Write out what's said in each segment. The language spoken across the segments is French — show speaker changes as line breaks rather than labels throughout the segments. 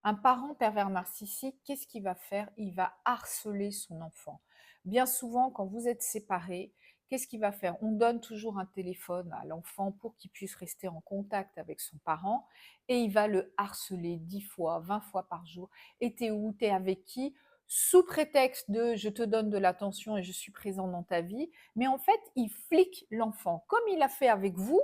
Un parent pervers narcissique, qu'est-ce qu'il va faire? Il va harceler son enfant. Bien souvent, quand vous êtes séparés, qu'est-ce qu'il va faire? On donne toujours un téléphone à l'enfant pour qu'il puisse rester en contact avec son parent et il va le harceler 10 fois, 20 fois par jour. Et t'es où? T'es avec qui? Sous prétexte de je te donne de l'attention et je suis présent dans ta vie. Mais en fait, il flique l'enfant. Comme il a fait avec vous,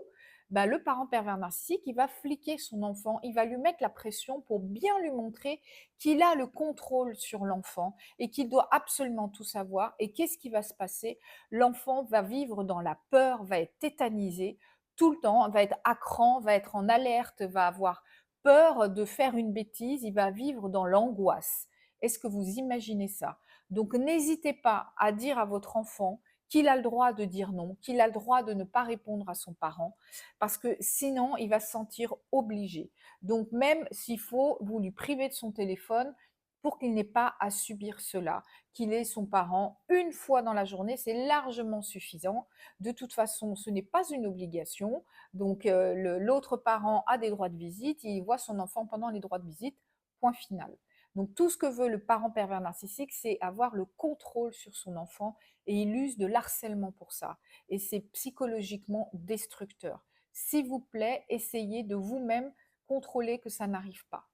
bah, le parent pervers narcissique, il va fliquer son enfant, il va lui mettre la pression pour bien lui montrer qu'il a le contrôle sur l'enfant et qu'il doit absolument tout savoir. Et qu'est-ce qui va se passer? L'enfant va vivre dans la peur, va être tétanisé tout le temps, va être à cran, va être en alerte, va avoir peur de faire une bêtise, il va vivre dans l'angoisse. Est-ce que vous imaginez ça? Donc n'hésitez pas à dire à votre enfant qu'il a le droit de dire non, qu'il a le droit de ne pas répondre à son parent, parce que sinon, il va se sentir obligé. Donc, même s'il faut, vous lui privez de son téléphone pour qu'il n'ait pas à subir cela, qu'il ait son parent une fois dans la journée, c'est largement suffisant. De toute façon, ce n'est pas une obligation. Donc, l'autre parent a des droits de visite, il voit son enfant pendant les droits de visite, point final. Donc, tout ce que veut le parent pervers narcissique, c'est avoir le contrôle sur son enfant et il use de l'harcèlement pour ça. Et c'est psychologiquement destructeur. S'il vous plaît, essayez de vous-même contrôler que ça n'arrive pas.